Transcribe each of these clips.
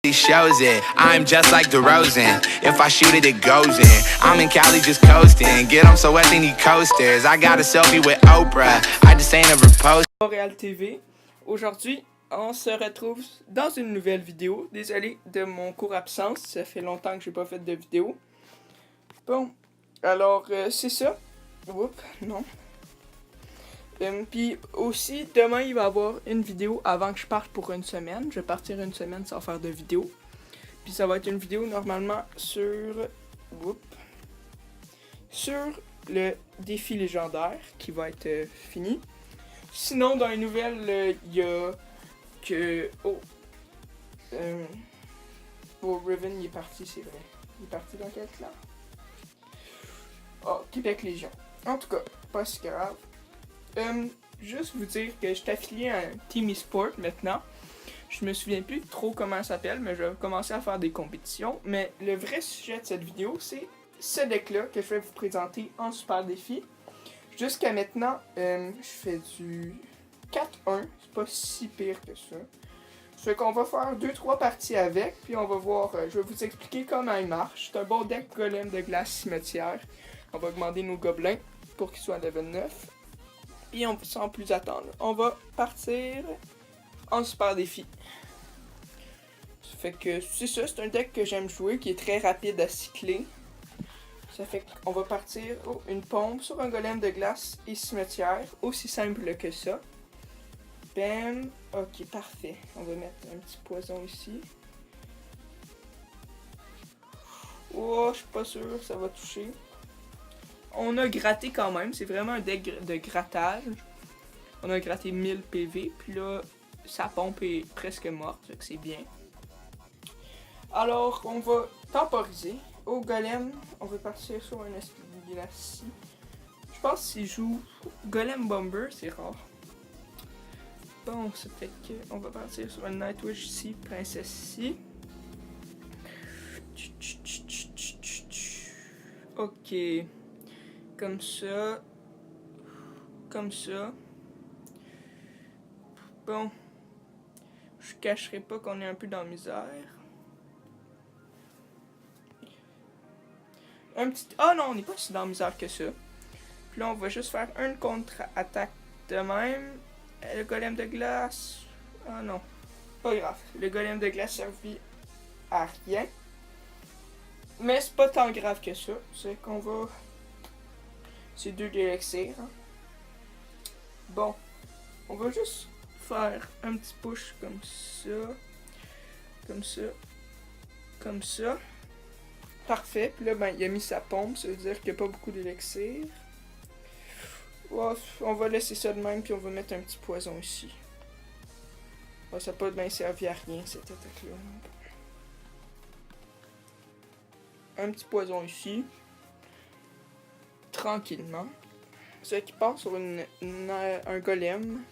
He shows it. I'm just like DeRozan. If I shoot it, it goes in. I'm in Cali just coasting. Get 'em so wet they need coasters. I got a selfie with Oprah. I just ain't ever post. Montréal TV. Aujourd'hui, on se retrouve dans une nouvelle vidéo. Désolé de mon court absence. Ça fait longtemps que j'ai pas fait de vidéo. Bon, alors c'est ça. Oups, non. Puis aussi, demain, il va y avoir une vidéo avant que je parte pour une semaine. Je vais partir une semaine sans faire de vidéo. Puis ça va être une vidéo normalement sur le défi légendaire qui va être fini. Sinon, dans les nouvelles, il y a que... Riven, il est parti, c'est vrai. Il est parti dans quel clan? Oh, Québec Légion. En tout cas, pas si grave. Juste vous dire que je suis affilié à Team eSport maintenant. Je me souviens plus trop comment ça s'appelle, mais je vais commencer à faire des compétitions. Mais le vrai sujet de cette vidéo, c'est ce deck-là que je vais vous présenter en super défi. Jusqu'à maintenant, je fais du 4-1. C'est pas si pire que ça. Fait qu'on va faire 2-3 parties avec, puis on va voir, je vais vous expliquer comment il marche. C'est un bon deck golem de glace cimetière. On va augmenter nos gobelins pour qu'ils soient à level 9. Et sans plus attendre, on va partir en super défi. Ça fait que c'est ça, c'est un deck que j'aime jouer, qui est très rapide à cycler. Ça fait qu'on va partir une pompe sur un golem de glace et cimetière, aussi simple que ça. Bam, ok, parfait. On va mettre un petit poison ici. Oh, je suis pas sûr, ça va toucher. On a gratté quand même, c'est vraiment un deck de grattage. On a gratté 1000 PV, puis là, sa pompe est presque morte, donc c'est bien. Alors, on va temporiser. Au golem, on va partir sur un esprit de glace. Je pense qu'il joue Golem Bomber, c'est rare. Bon, ça fait qu'on va partir sur un Nightwish ici, princesse ici. Ok. Comme ça. Comme ça. Bon. Je cacherai pas qu'on est un peu dans la misère. Un petit... Oh non, on n'est pas si dans la misère que ça. Puis là, on va juste faire une contre-attaque de même. Le golem de glace... Ah non. Pas grave. Le golem de glace servit à rien. Mais c'est pas tant grave que ça. C'est qu'on va... C'est 2 d'élixir. Hein. Bon. On va juste faire un petit push comme ça. Comme ça. Comme ça. Parfait. Puis là, ben, il a mis sa pompe. Ça veut dire qu'il n'y a pas beaucoup d'élixir. Oh, on va laisser ça de même. Puis on va mettre un petit poison ici. Oh, ça n'a pas bien servi à rien, cette attaque-là. Un petit poison ici. Tranquillement. C'est qui part sur un golem.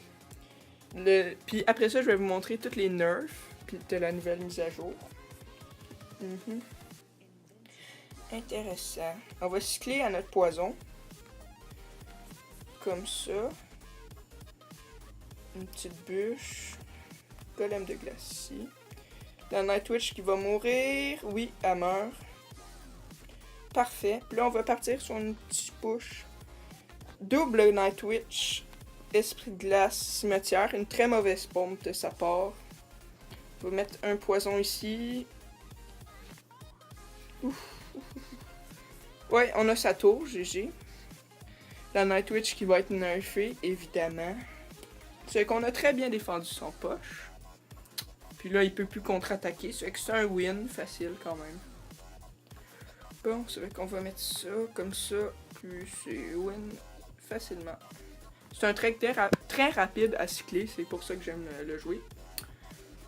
Puis après ça, je vais vous montrer toutes les nerfs puis de la nouvelle mise à jour. Intéressant. On va cycler à notre poison. Comme ça. Une petite bûche. Golem de glace ici. La Nightwish qui va mourir. Oui, elle meurt. Parfait. Puis là, on va partir sur une petite push. Double Nightwish. Esprit de glace, cimetière. Une très mauvaise pompe de sa part. On va mettre un poison ici. Ouf. Ouais, on a sa tour, GG. La Nightwish qui va être nerfée, évidemment. C'est qu'on a très bien défendu son poche. Puis là, il peut plus contre-attaquer. C'est que c'est un win facile quand même. Bon, c'est vrai qu'on va mettre ça comme ça. Puis c'est win facilement. C'est un track très rapide à cycler. C'est pour ça que j'aime le jouer.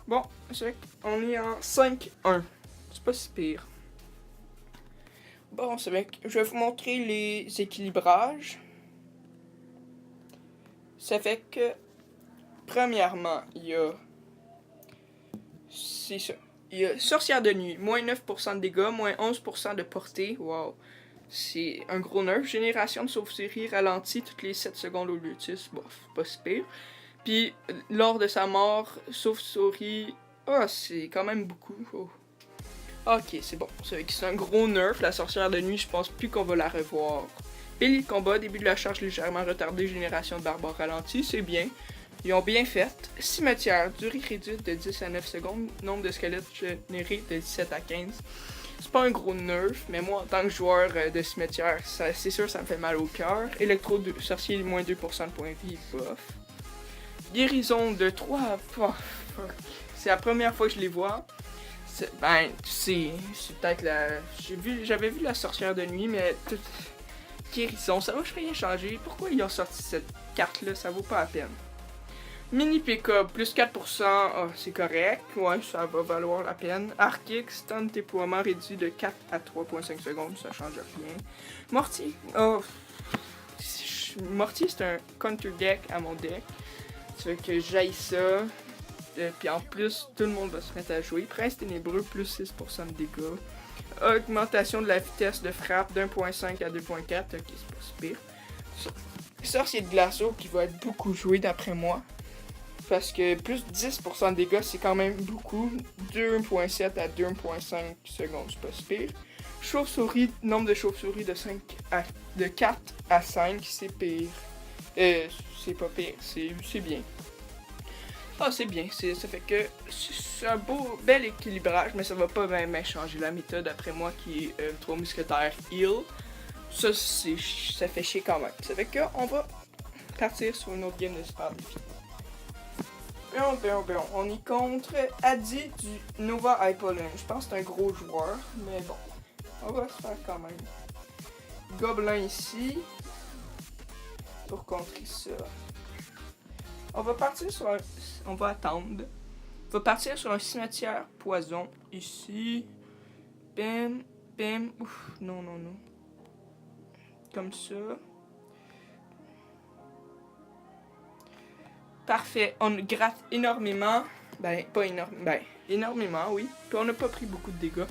Bon, c'est vrai qu'on est en 5-1. C'est pas si pire. Bon, c'est vrai que je vais vous montrer les équilibrages. Ça fait que, premièrement, il y a... C'est ça. Il y a Sorcière de nuit, moins 9% de dégâts, moins 11% de portée. Wow. C'est un gros nerf. Génération de sauve-série ralentie toutes les 7 secondes au Lutus. Bof, pas si pire. Puis, lors de sa mort, sauve-souris Ah, c'est quand même beaucoup. Oh. Ok, c'est bon. C'est un gros nerf. La sorcière de nuit, je pense plus qu'on va la revoir. Pilier de combat, début de la charge légèrement retardée, génération de barbares ralenti, c'est bien. Ils ont bien fait. Cimetière, durée réduite de 10 à 9 secondes, nombre de squelettes générés de 17 à 15. C'est pas un gros nerf, mais moi en tant que joueur de cimetière, c'est sûr ça me fait mal au cœur. Électro sorcier, moins 2% de points de vie, bof. Guérison de 3, c'est la première fois que je les vois. Ben, c'est peut-être la... J'avais vu la sorcière de nuit, mais... Guérison, ça va rien changer. Pourquoi ils ont sorti cette carte-là? Ça vaut pas la peine. Mini PK, plus 4%, oh, c'est correct. Ouais, ça va valoir la peine. Archic, stun déploiement réduit de 4 à 3.5 secondes, ça change rien. Mortier, oh... Mortier, c'est un counter deck à mon deck. Ça fait que j'aille ça. Puis en plus, tout le monde va se mettre à jouer. Prince ténébreux, plus 6% de dégâts. Augmentation de la vitesse de frappe d'1.5 à 2.4. Ok, c'est pas si pire. Sorcier de glaceau qui va être beaucoup joué d'après moi. Parce que plus 10% de dégâts, c'est quand même beaucoup. 2.7 à 2.5 secondes, c'est pas si pire. Chauve-souris, nombre de chauves-souris de 4 à 5, c'est pire. C'est pas pire, c'est bien. Ah, c'est bien, ça fait que c'est un bel équilibrage, mais ça va pas vraiment changer la méthode après moi qui est 3 mousquetaires heal. Ça fait chier quand même. Ça fait que on va partir sur une autre game de Super Défi. On y contre Adi du Nova Hypolin. Je pense que c'est un gros joueur, mais bon, on va se faire quand même. Gobelin ici, pour contrer ça. On va partir sur un... On va attendre. On va partir sur un cimetière poison. Ici. Bam. Bam. Ouf. Non. Comme ça. Parfait. On gratte énormément. Ben, pas énormément. Ben, énormément, oui. Puis on n'a pas pris beaucoup de dégâts.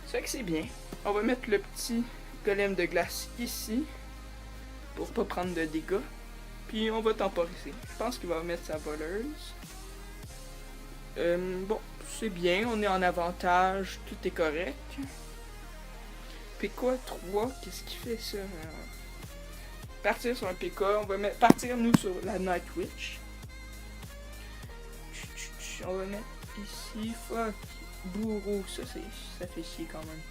C'est vrai que c'est bien. On va mettre le petit golem de glace ici. Pour pas prendre de dégâts. Puis on va temporiser. Je pense qu'il va mettre sa voleuse. Bon, c'est bien, on est en avantage, tout est correct. PK 3, qu'est-ce qui fait ça? Partir sur un PK, on va partir nous sur la Night Witch. On va mettre ici, fuck, bourreau, ça fait chier quand même.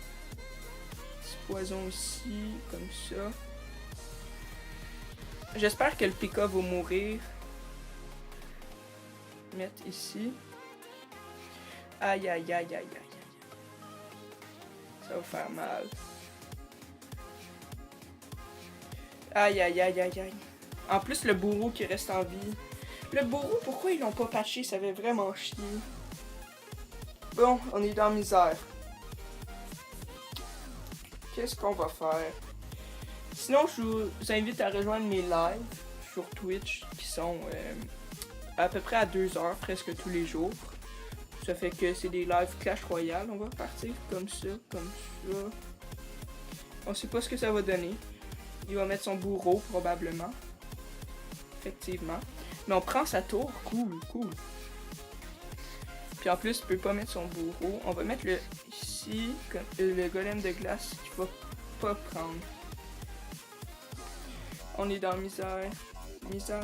Petit poison ici, comme ça. J'espère que le PK va mourir. Mettre ici. Aïe. Ça va faire mal. Aïe. En plus, le bourreau qui reste en vie. Le bourreau, pourquoi ils l'ont pas patché? Ça avait vraiment chier. Bon, on est dans la misère. Qu'est-ce qu'on va faire? Sinon, je vous invite à rejoindre mes lives sur Twitch qui sont à peu près à 2 heures, presque tous les jours. Ça fait que c'est des lives Clash Royale. On va partir comme ça. On sait pas ce que ça va donner. Il va mettre son bourreau, probablement. Effectivement. Mais on prend sa tour. Cool. Puis en plus, il peut pas mettre son bourreau. On va mettre le ici, le golem de glace qu'il va pas prendre. On est dans misère. Ça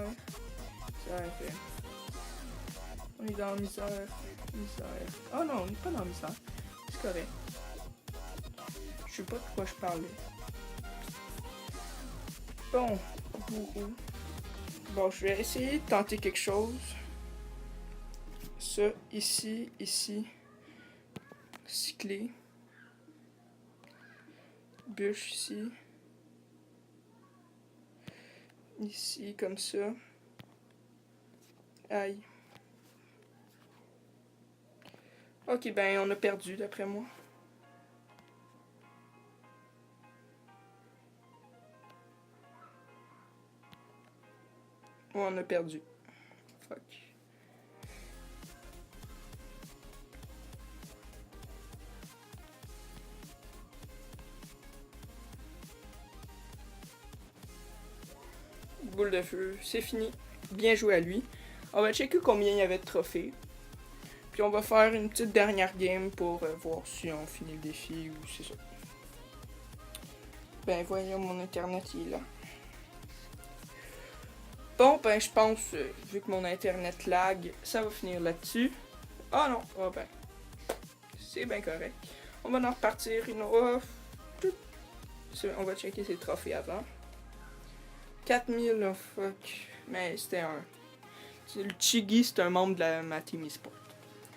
fait. On est dans misère. Oh non, on n'est pas dans misère. C'est correct. Je sais pas de quoi je parlais. Bon, bourreau. Bon, je vais essayer de tenter quelque chose. Ça, ici. Cycler. Bûche ici. Ici, comme ça. Aïe. Ok, ben on a perdu d'après moi. Ouais, on a perdu. Fuck. Boule de feu, c'est fini. Bien joué à lui. On va checker combien il y avait de trophées. Puis on va faire une petite dernière game pour voir si on finit le défi ou c'est ça. Ben voyons, mon internet il est là. Bon ben je pense, vu que mon internet lag, ça va finir là-dessus. Ah non, ah ben, c'est bien correct. On va en repartir une autre. On va checker ses trophées avant. 4000, oh fuck. Mais c'était un... Le Chigi, c'est un membre de ma team e-sport.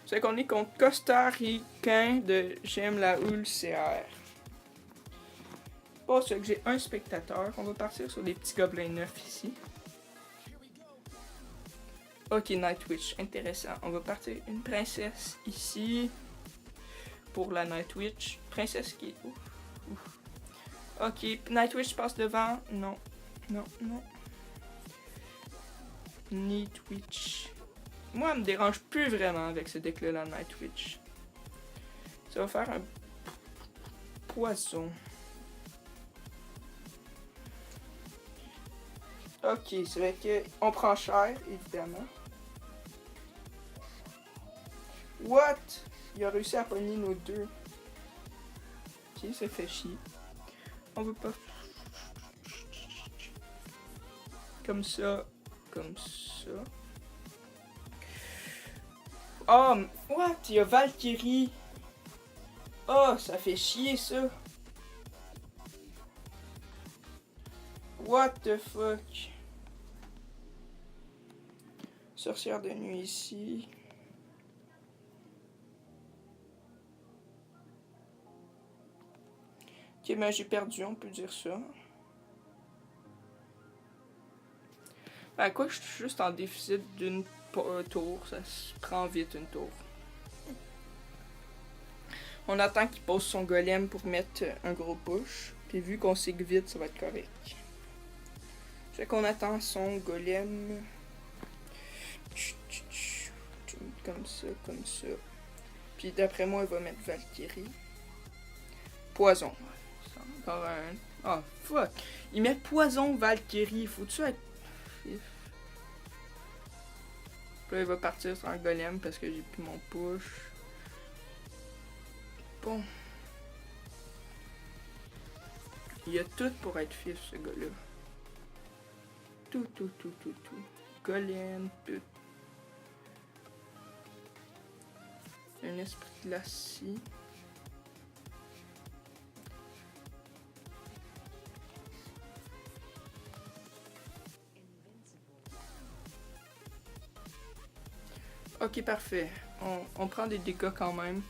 C'est qu'on est contre Costa-Ricain de J'aime la houle CR. Bon, c'est que j'ai un spectateur. On va partir sur des petits gobelins neufs ici. Ok, Nightwitch, intéressant. On va partir une princesse ici. Pour la Nightwitch. Princesse qui est... Ouf, ouf. Ok, Nightwitch passe devant. Non, non, non. Nightwitch. Moi, elle me dérange plus vraiment avec ce deck-là, la Nightwitch. Ça va faire un poison. Ok, c'est vrai que on prend cher, évidemment. What? Il a réussi à pogner nos deux. Ok, ça fait chier. On veut pas. Comme ça. Comme ça. Oh, what? Il y a Valkyrie. Oh, ça fait chier ça. What the fuck? Sorcière de nuit ici. Ok, mais j'ai perdu, on peut dire ça. Ben, quoi, je suis juste en déficit d'une tour. Ça se prend vite, une tour. On attend qu'il pose son golem pour mettre un gros push. Puis vu qu'on sig vite, ça va être correct. Fait qu'on attend son golem. Comme ça, comme ça. Puis d'après moi, il va mettre Valkyrie. Poison. Encore un... Oh, fuck. Il met poison Valkyrie. Faut-tu être... Puis là, il va partir sur un golem parce que j'ai plus mon push. Bon. Il y a tout pour être fif, ce gars-là. Tout. Golem, tout. Un esprit glacis. Ok, parfait. On prend des dégâts quand même.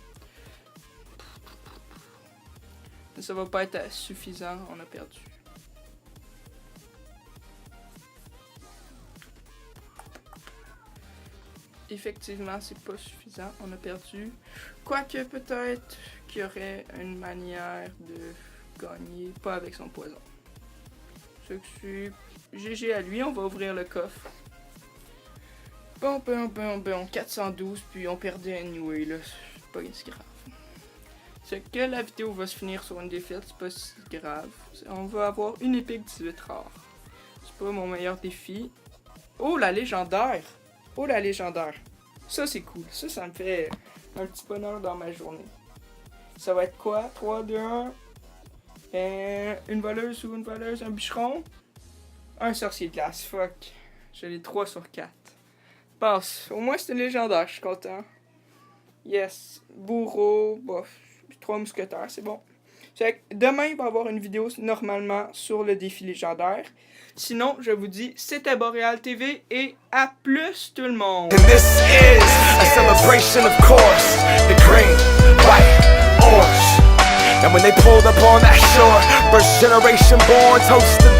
Mais ça va pas être suffisant, on a perdu. Effectivement, c'est pas suffisant, on a perdu. Quoique peut-être qu'il y aurait une manière de gagner, pas avec son poison. Ce que c'est GG à lui, on va ouvrir le coffre. Bon, 412, puis on perdait anyway, là, c'est pas si grave. C'est que la vidéo va se finir sur une défaite, c'est pas si grave. On va avoir une épique 18 rare. C'est pas mon meilleur défi. Oh, la légendaire! Oh, la légendaire! Ça, c'est cool. Ça me fait un petit bonheur dans ma journée. Ça va être quoi? 3, 2, 1. Une voleuse ou une voleuse, un bûcheron. Un sorcier de glace, fuck. J'ai les 3 sur 4. Passe. Au moins, c'est une légendaire, je suis content. Yes. Bourreau, bof. 3 mousquetaires, c'est bon. Demain, il va y avoir une vidéo normalement sur le défi légendaire. Sinon, je vous dis, c'était Boréal TV et à plus tout le monde. And this is a celebration, of course. The green, white, orange. And when they pulled up on that shore, first generation born toasted.